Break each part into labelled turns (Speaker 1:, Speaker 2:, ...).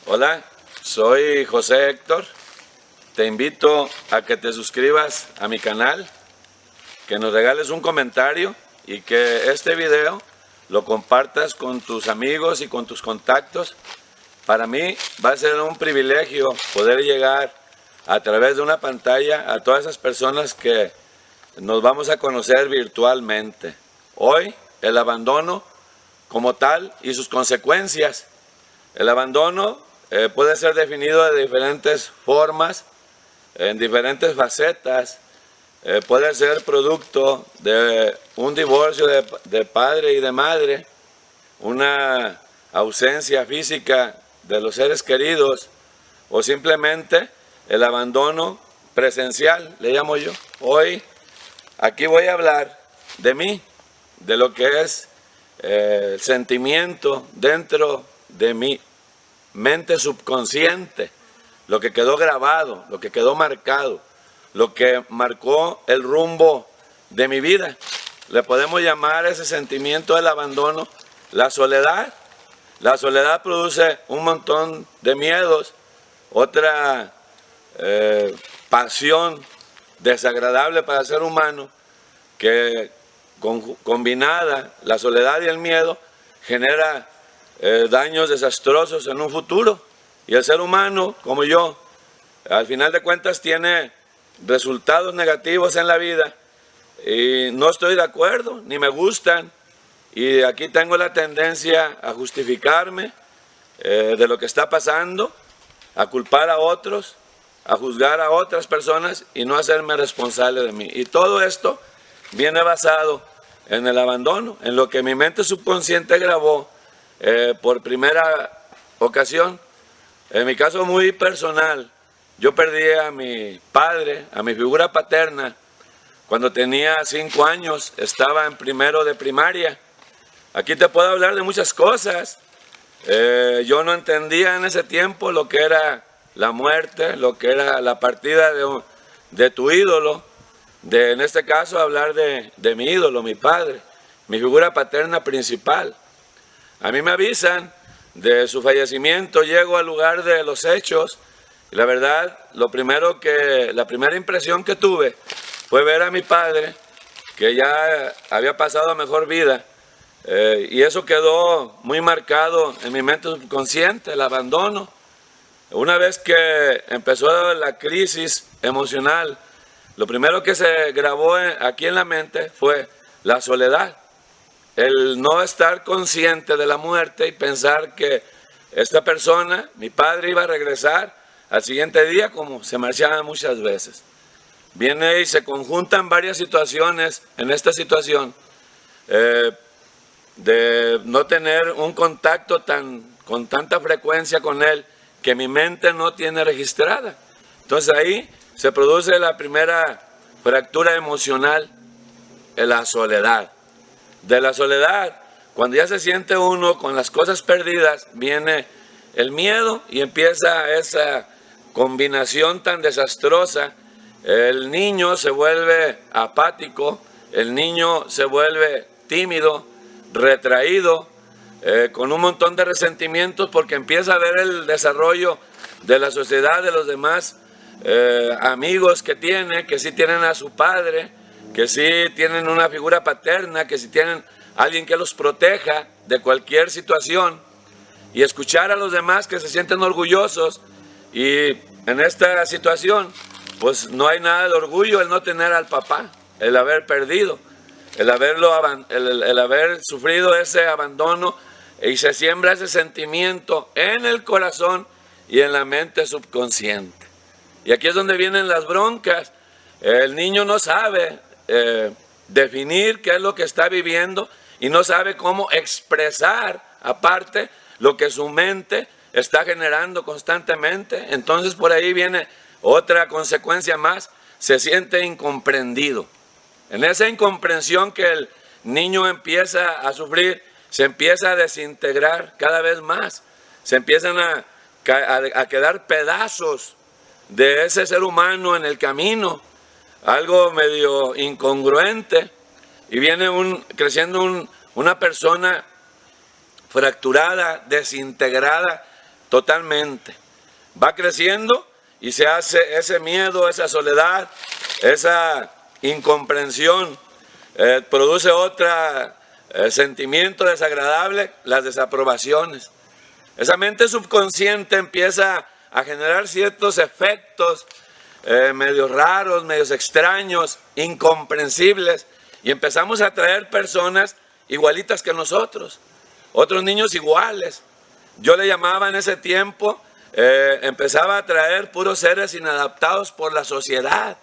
Speaker 1: Hola, soy José Héctor. Te invito a que te suscribas a mi canal, que nos regales un comentario y que este video lo compartas con tus amigos y con tus contactos. Para mí va a ser un privilegio poder llegar a través de una pantalla a todas esas personas que nos vamos a conocer virtualmente. Hoy, el abandono como tal y sus consecuencias. El abandono puede ser definido de diferentes formas, en diferentes facetas. Puede ser producto de un divorcio de padre y de madre, una ausencia física de los seres queridos, o simplemente el abandono presencial, le llamo yo. Hoy aquí voy a hablar de mí, de lo que es el sentimiento dentro de mi mente subconsciente, lo que quedó grabado, lo que quedó marcado, lo que marcó el rumbo de mi vida. Le podemos llamar ese sentimiento del abandono la soledad. La soledad produce un montón de miedos, otra pasión desagradable para el ser humano, que combinada la soledad y el miedo genera daños desastrosos en un futuro. Y el ser humano, como yo, al final de cuentas tiene resultados negativos en la vida y no estoy de acuerdo, ni me gustan, y aquí tengo la tendencia a justificarme de lo que está pasando, a culpar a otros, a juzgar a otras personas y no hacerme responsable de mí. Y todo esto viene basado en el abandono, en lo que mi mente subconsciente grabó por primera ocasión. En mi caso muy personal, yo perdí a mi padre, a mi figura paterna, cuando tenía 5 años, estaba en primero de primaria. Aquí te puedo hablar de muchas cosas. Yo no entendía en ese tiempo lo que era la muerte, lo que era la partida de tu ídolo. En este caso, hablar de mi ídolo, mi padre, mi figura paterna principal. A mí me avisan de su fallecimiento, llego al lugar de los hechos y la verdad, la primera impresión que tuve fue ver a mi padre, que ya había pasado a mejor vida, y eso quedó muy marcado en mi mente subconsciente, el abandono. Una vez que empezó la crisis emocional, lo primero que se grabó aquí en la mente fue la soledad. El no estar consciente de la muerte y pensar que esta persona, mi padre, iba a regresar al siguiente día como se marchaba muchas veces. Viene y se conjuntan varias situaciones en esta situación de no tener un contacto con tanta frecuencia con él que mi mente no tiene registrada. Entonces ahí se produce la primera fractura emocional, en la soledad. De la soledad, cuando ya se siente uno con las cosas perdidas, viene el miedo y empieza esa combinación tan desastrosa. El niño se vuelve apático, el niño se vuelve tímido, retraído, con un montón de resentimientos porque empieza a ver el desarrollo de la sociedad, de los demás amigos que tiene, que sí tienen a su padre, que sí tienen una figura paterna, que sí tienen alguien que los proteja de cualquier situación, y escuchar a los demás que se sienten orgullosos. Y en esta situación, pues no hay nada de orgullo el no tener al papá, el haber perdido, el haber sufrido ese abandono, y se siembra ese sentimiento en el corazón y en la mente subconsciente. Y aquí es donde vienen las broncas. El niño no sabe definir qué es lo que está viviendo y no sabe cómo expresar aparte lo que su mente está generando constantemente. Entonces por ahí viene otra consecuencia más: se siente incomprendido. En esa incomprensión que el niño empieza a sufrir, se empieza a desintegrar cada vez más, se empiezan a quedar pedazos de ese ser humano en el camino, algo medio incongruente, y viene creciendo una persona fracturada, desintegrada, totalmente. Va creciendo y se hace ese miedo, esa soledad, esa incomprensión, produce otro sentimiento desagradable, las desaprobaciones. Esa mente subconsciente empieza a generar ciertos efectos medios raros, medios extraños, incomprensibles, y empezamos a atraer personas igualitas que nosotros, otros niños iguales. Yo le llamaba en ese tiempo, empezaba a atraer puros seres inadaptados por la sociedad,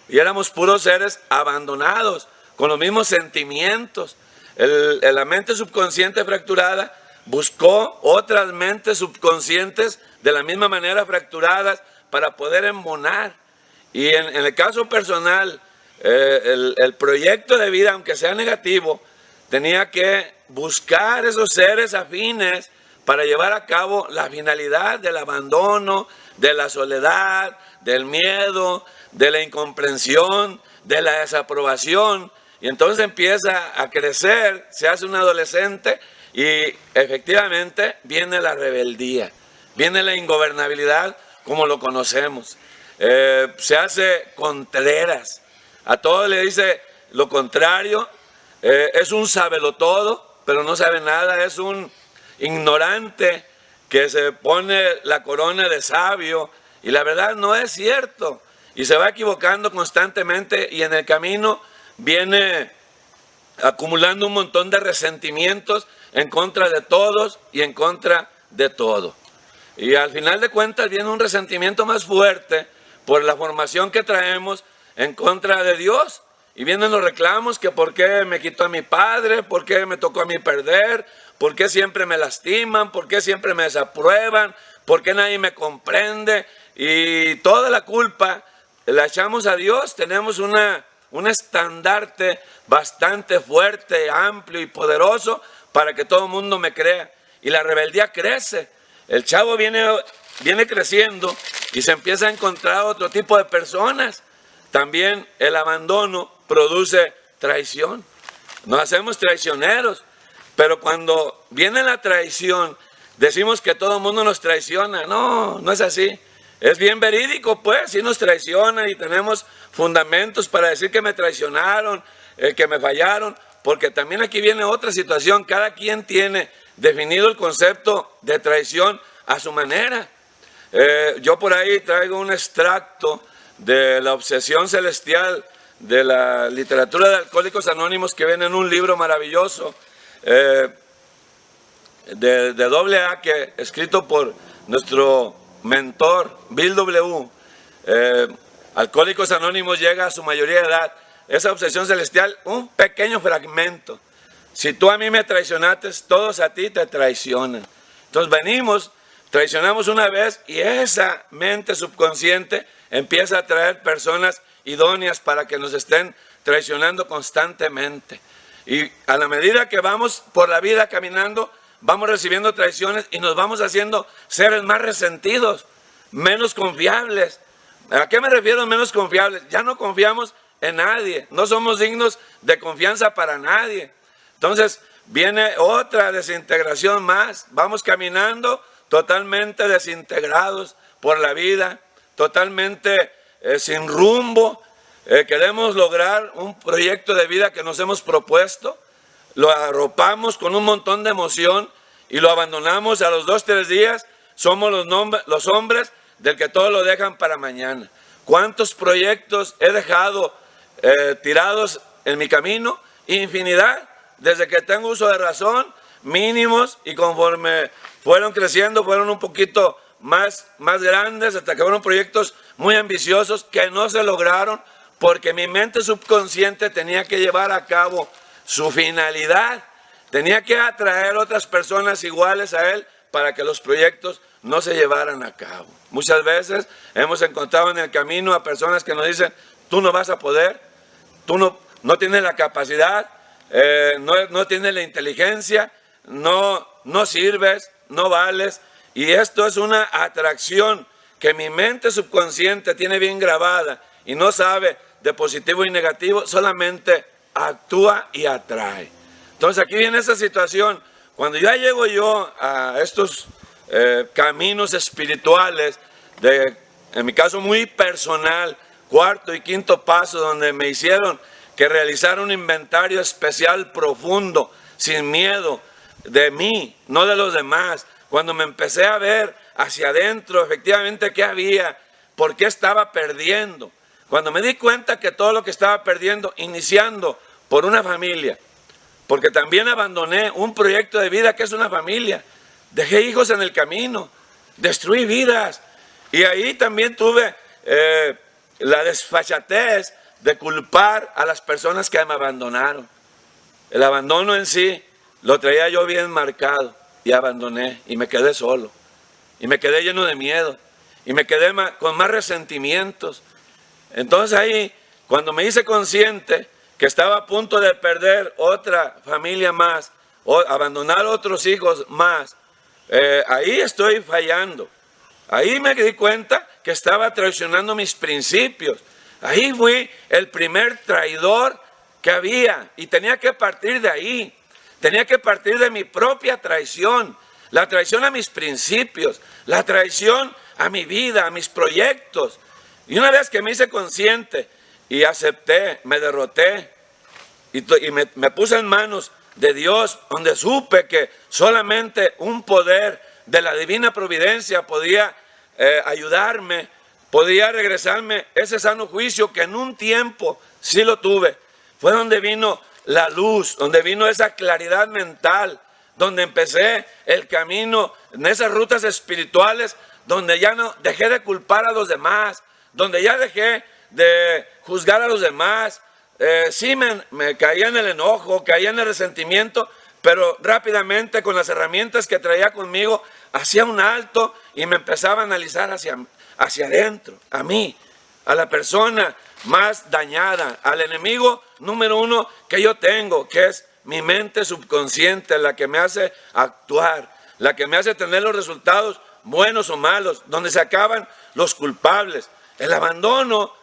Speaker 1: y éramos puros seres abandonados, con los mismos sentimientos. La mente subconsciente fracturada buscó otras mentes subconscientes de la misma manera fracturadas para poder embonar. Y en el caso personal, el proyecto de vida, aunque sea negativo, tenía que buscar esos seres afines para llevar a cabo la finalidad del abandono, de la soledad, del miedo, de la incomprensión, de la desaprobación. Y entonces empieza a crecer, se hace un adolescente y efectivamente viene la rebeldía, viene la ingobernabilidad como lo conocemos. Se hace contreras, a todo le dice lo contrario, es un sabelotodo, pero no sabe nada, es un ignorante que se pone la corona de sabio y la verdad no es cierto y se va equivocando constantemente y en el camino viene acumulando un montón de resentimientos en contra de todos y en contra de todo. Y al final de cuentas viene un resentimiento más fuerte por la formación que traemos en contra de Dios. Y vienen los reclamos que por qué me quitó a mi padre, por qué me tocó a mí perder, por qué siempre me lastiman, por qué siempre me desaprueban, por qué nadie me comprende. Y toda la culpa la echamos a Dios. Tenemos un estandarte bastante fuerte, amplio y poderoso para que todo el mundo me crea. Y la rebeldía crece. El chavo viene creciendo y se empieza a encontrar otro tipo de personas. También el abandono produce traición. Nos hacemos traicioneros. Pero cuando viene la traición, decimos que todo el mundo nos traiciona. No, no es así. Es bien verídico, pues, sí nos traiciona y tenemos fundamentos para decir que me traicionaron, que me fallaron, porque también aquí viene otra situación. Cada quien tiene definido el concepto de traición a su manera. Yo por ahí traigo un extracto de La obsesión celestial de la literatura de Alcohólicos Anónimos que viene en un libro maravilloso de AA, que escrito por nuestro mentor Bill W. Alcohólicos Anónimos llega a su mayoría de edad. Esa obsesión celestial, un pequeño fragmento. Si tú a mí me traicionaste, todos a ti te traicionan. Entonces venimos, traicionamos una vez y esa mente subconsciente empieza a traer personas idóneas para que nos estén traicionando constantemente. Y a la medida que vamos por la vida caminando, vamos recibiendo traiciones y nos vamos haciendo seres más resentidos, menos confiables. ¿A qué me refiero menos confiables? Ya no confiamos en nadie, no somos dignos de confianza para nadie. Entonces viene otra desintegración más, vamos caminando totalmente desintegrados por la vida, totalmente sin rumbo. Queremos lograr un proyecto de vida que nos hemos propuesto, lo arropamos con un montón de emoción y lo abandonamos a los 2-3 días. Somos los hombres del que todo lo dejan para mañana. ¿Cuántos proyectos he dejado tirados en mi camino? Infinidad, desde que tengo uso de razón, mínimos, y conforme fueron creciendo, fueron un poquito más grandes, hasta que fueron proyectos muy ambiciosos que no se lograron, porque mi mente subconsciente tenía que llevar a cabo su finalidad, tenía que atraer otras personas iguales a él para que los proyectos no se llevaran a cabo. Muchas veces hemos encontrado en el camino a personas que nos dicen: tú no vas a poder, tú no tienes la capacidad, no tienes la inteligencia, no sirves, no vales. Y esto es una atracción que mi mente subconsciente tiene bien grabada y no sabe de positivo y negativo, solamente actúa y atrae. Entonces aquí viene esa situación. Cuando ya llego yo a estos caminos espirituales, en mi caso muy personal, cuarto y quinto paso, donde me hicieron que realizara un inventario especial profundo, sin miedo, de mí, no de los demás. Cuando me empecé a ver hacia adentro, efectivamente, qué había, por qué estaba perdiendo. Cuando me di cuenta que todo lo que estaba perdiendo, iniciando por una familia, porque también abandoné un proyecto de vida que es una familia. Dejé hijos en el camino, destruí vidas. Y ahí también tuve la desfachatez de culpar a las personas que me abandonaron. El abandono en sí lo traía yo bien marcado y abandoné y me quedé solo. Y me quedé lleno de miedo y me quedé con más resentimientos. Entonces ahí, cuando me hice consciente que estaba a punto de perder otra familia más, o abandonar otros hijos más, ahí estoy fallando. Ahí me di cuenta que estaba traicionando mis principios. Ahí fui el primer traidor que había y tenía que partir de ahí. Tenía que partir de mi propia traición, la traición a mis principios, la traición a mi vida, a mis proyectos. Y una vez que me hice consciente y acepté, me derroté y me puse en manos de Dios, donde supe que solamente un poder de la divina providencia podía ayudarme, podía regresarme ese sano juicio que en un tiempo sí lo tuve. Fue donde vino la luz, donde vino esa claridad mental, donde empecé el camino en esas rutas espirituales, donde ya no dejé de culpar a los demás, donde ya dejé de juzgar a los demás. Sí me caía en el enojo, caía en el resentimiento, pero rápidamente con las herramientas que traía conmigo, hacía un alto y me empezaba a analizar hacia adentro, a mí, a la persona más dañada, al enemigo número uno que yo tengo, que es mi mente subconsciente, la que me hace actuar, la que me hace tener los resultados buenos o malos, donde se acaban los culpables. El abandono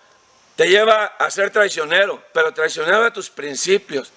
Speaker 1: te lleva a ser traicionero, pero traicionero de tus principios.